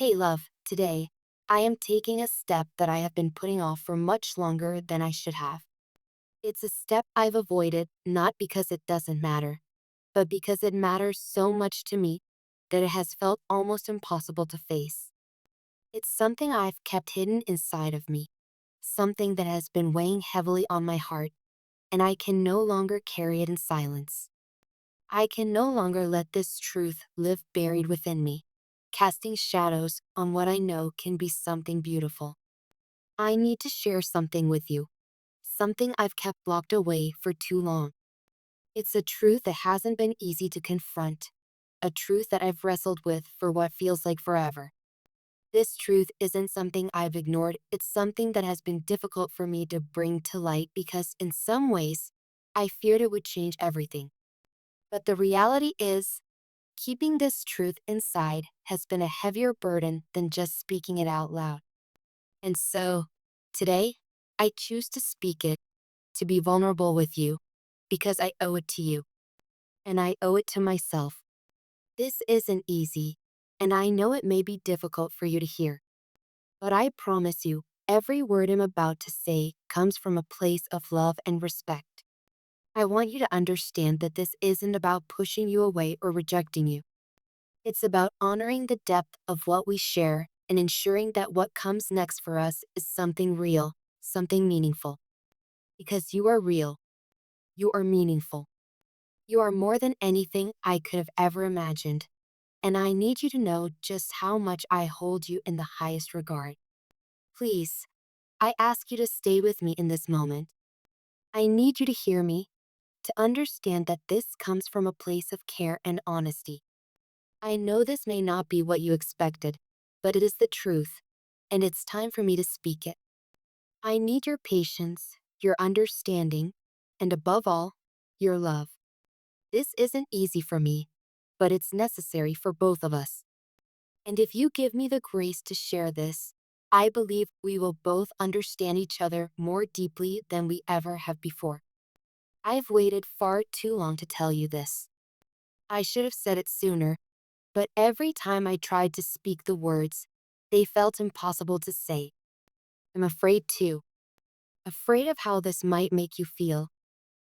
Hey love, today, I am taking a step that I have been putting off for much longer than I should have. It's a step I've avoided not because it doesn't matter, but because it matters so much to me that it has felt almost impossible to face. It's something I've kept hidden inside of me, something that has been weighing heavily on my heart, and I can no longer carry it in silence. I can no longer let this truth live buried within me, casting shadows on what I know can be something beautiful. I need to share something with you, something I've kept locked away for too long. It's a truth that hasn't been easy to confront, a truth that I've wrestled with for what feels like forever. This truth isn't something I've ignored, it's something that has been difficult for me to bring to light because, in some ways, I feared it would change everything. But the reality is, keeping this truth inside has been a heavier burden than just speaking it out loud. And so, today, I choose to speak it, to be vulnerable with you, because I owe it to you, and I owe it to myself. This isn't easy, and I know it may be difficult for you to hear, but I promise you, every word I'm about to say comes from a place of love and respect. I want you to understand that this isn't about pushing you away or rejecting you. It's about honoring the depth of what we share and ensuring that what comes next for us is something real, something meaningful. Because you are real, you are meaningful. You are more than anything I could have ever imagined. And I need you to know just how much I hold you in the highest regard. Please, I ask you to stay with me in this moment. I need you to hear me, to understand that this comes from a place of care and honesty. I know this may not be what you expected, but it is the truth, and it's time for me to speak it. I need your patience, your understanding, and above all, your love. This isn't easy for me, but it's necessary for both of us. And if you give me the grace to share this, I believe we will both understand each other more deeply than we ever have before. I've waited far too long to tell you this. I should have said it sooner, but every time I tried to speak the words, they felt impossible to say. I'm afraid too. Afraid of how this might make you feel.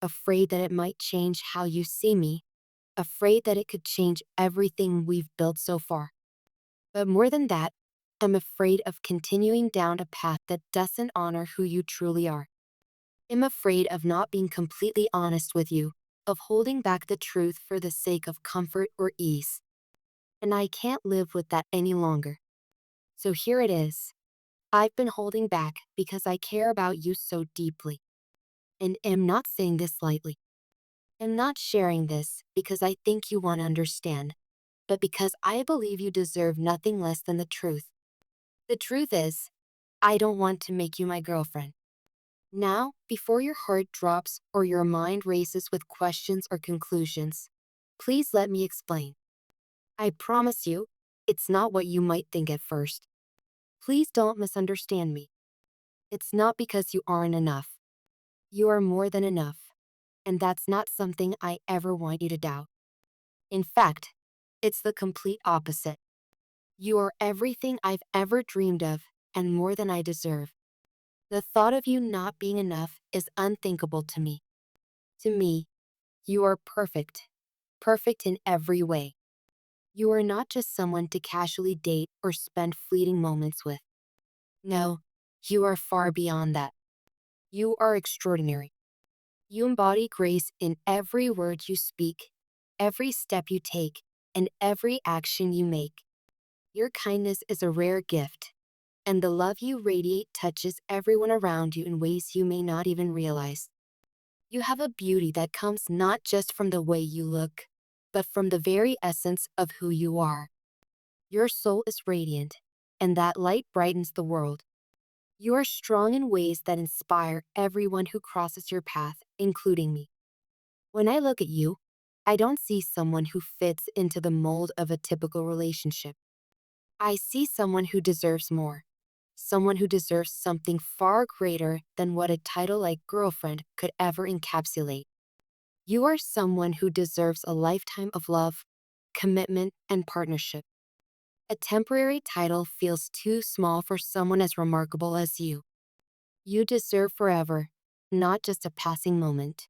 Afraid that it might change how you see me. Afraid that it could change everything we've built so far. But more than that, I'm afraid of continuing down a path that doesn't honor who you truly are. I'm afraid of not being completely honest with you, of holding back the truth for the sake of comfort or ease. And I can't live with that any longer. So here it is. I've been holding back because I care about you so deeply. And am not saying this lightly. I'm not sharing this because I think you want to understand, but because I believe you deserve nothing less than the truth. The truth is, I don't want to make you my girlfriend. Now, before your heart drops or your mind races with questions or conclusions, please let me explain. I promise you, it's not what you might think at first. Please don't misunderstand me. It's not because you aren't enough. You are more than enough. And that's not something I ever want you to doubt. In fact, it's the complete opposite. You are everything I've ever dreamed of and more than I deserve. The thought of you not being enough is unthinkable to me. To me, you are perfect. Perfect in every way. You are not just someone to casually date or spend fleeting moments with. No, you are far beyond that. You are extraordinary. You embody grace in every word you speak, every step you take, and every action you make. Your kindness is a rare gift, and the love you radiate touches everyone around you in ways you may not even realize. You have a beauty that comes not just from the way you look, but from the very essence of who you are. Your soul is radiant, and that light brightens the world. You are strong in ways that inspire everyone who crosses your path, including me. When I look at you, I don't see someone who fits into the mold of a typical relationship. I see someone who deserves more. Someone who deserves something far greater than what a title like girlfriend could ever encapsulate. You are someone who deserves a lifetime of love, commitment, and partnership. A temporary title feels too small for someone as remarkable as you. You deserve forever, not just a passing moment.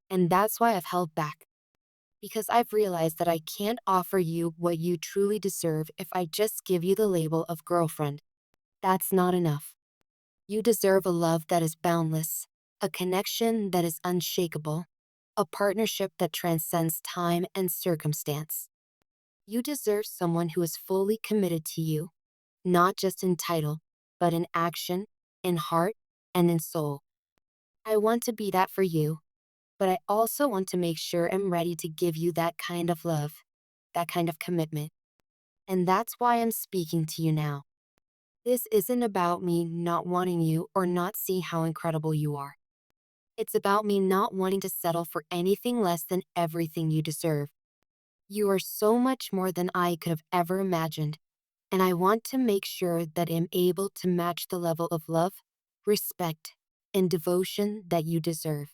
And that's why I've held back. Because I've realized that I can't offer you what you truly deserve if I just give you the label of girlfriend. That's not enough. You deserve a love that is boundless, a connection that is unshakable, a partnership that transcends time and circumstance. You deserve someone who is fully committed to you, not just in title, but in action, in heart, and in soul. I want to be that for you, but I also want to make sure I'm ready to give you that kind of love, that kind of commitment. And that's why I'm speaking to you now. This isn't about me not wanting you or not seeing how incredible you are. It's about me not wanting to settle for anything less than everything you deserve. You are so much more than I could have ever imagined, and I want to make sure that I'm able to match the level of love, respect, and devotion that you deserve.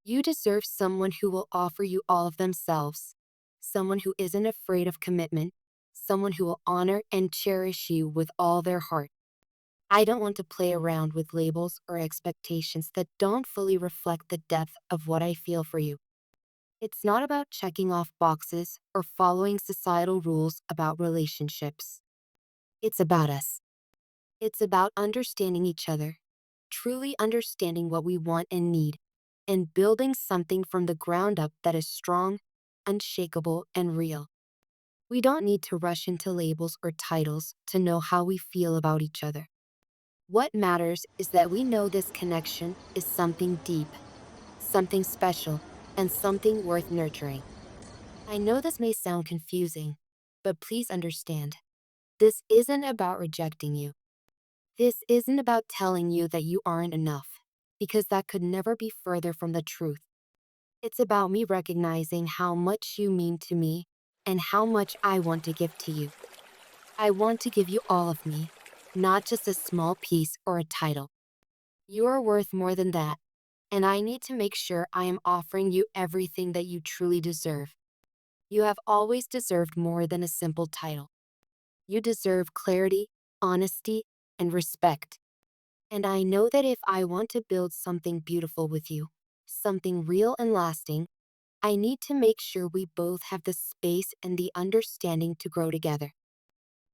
You deserve someone who will offer you all of themselves, someone who isn't afraid of commitment, someone who will honor and cherish you with all their heart. I don't want to play around with labels or expectations that don't fully reflect the depth of what I feel for you. It's not about checking off boxes or following societal rules about relationships. It's about us. It's about understanding each other, truly understanding what we want and need, and building something from the ground up that is strong, unshakable, and real. We don't need to rush into labels or titles to know how we feel about each other. What matters is that we know this connection is something deep, something special, and something worth nurturing. I know this may sound confusing, but please understand. This isn't about rejecting you. This isn't about telling you that you aren't enough, because that could never be further from the truth. It's about me recognizing how much you mean to me and how much I want to give to you. I want to give you all of me, not just a small piece or a title. You are worth more than that, and I need to make sure I am offering you everything that you truly deserve. You have always deserved more than a simple title. You deserve clarity, honesty, and respect. And I know that if I want to build something beautiful with you, something real and lasting, I need to make sure we both have the space and the understanding to grow together.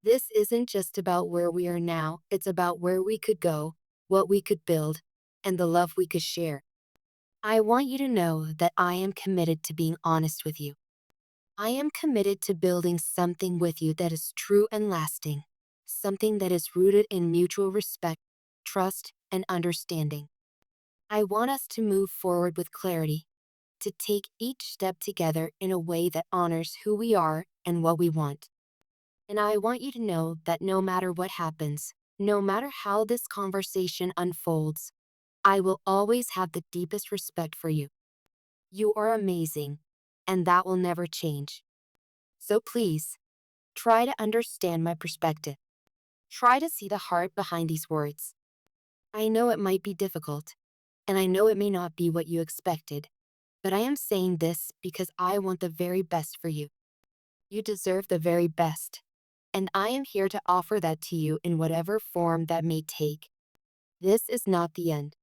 This isn't just about where we are now, it's about where we could go, what we could build, and the love we could share. I want you to know that I am committed to being honest with you. I am committed to building something with you that is true and lasting, something that is rooted in mutual respect, trust, and understanding. I want us to move forward with clarity, to take each step together in a way that honors who we are and what we want. And I want you to know that no matter what happens, no matter how this conversation unfolds, I will always have the deepest respect for you. You are amazing, and that will never change. So please, try to understand my perspective. Try to see the heart behind these words. I know it might be difficult, and I know it may not be what you expected, but I am saying this because I want the very best for you. You deserve the very best, and I am here to offer that to you in whatever form that may take. This is not the end.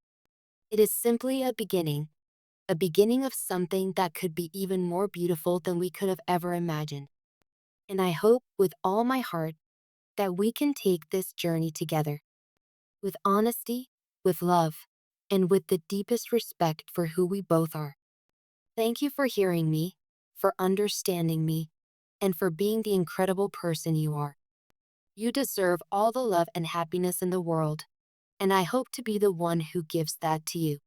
It is simply a beginning of something that could be even more beautiful than we could have ever imagined. And I hope with all my heart that we can take this journey together, with honesty, with love, and with the deepest respect for who we both are. Thank you for hearing me, for understanding me, and for being the incredible person you are. You deserve all the love and happiness in the world, and I hope to be the one who gives that to you.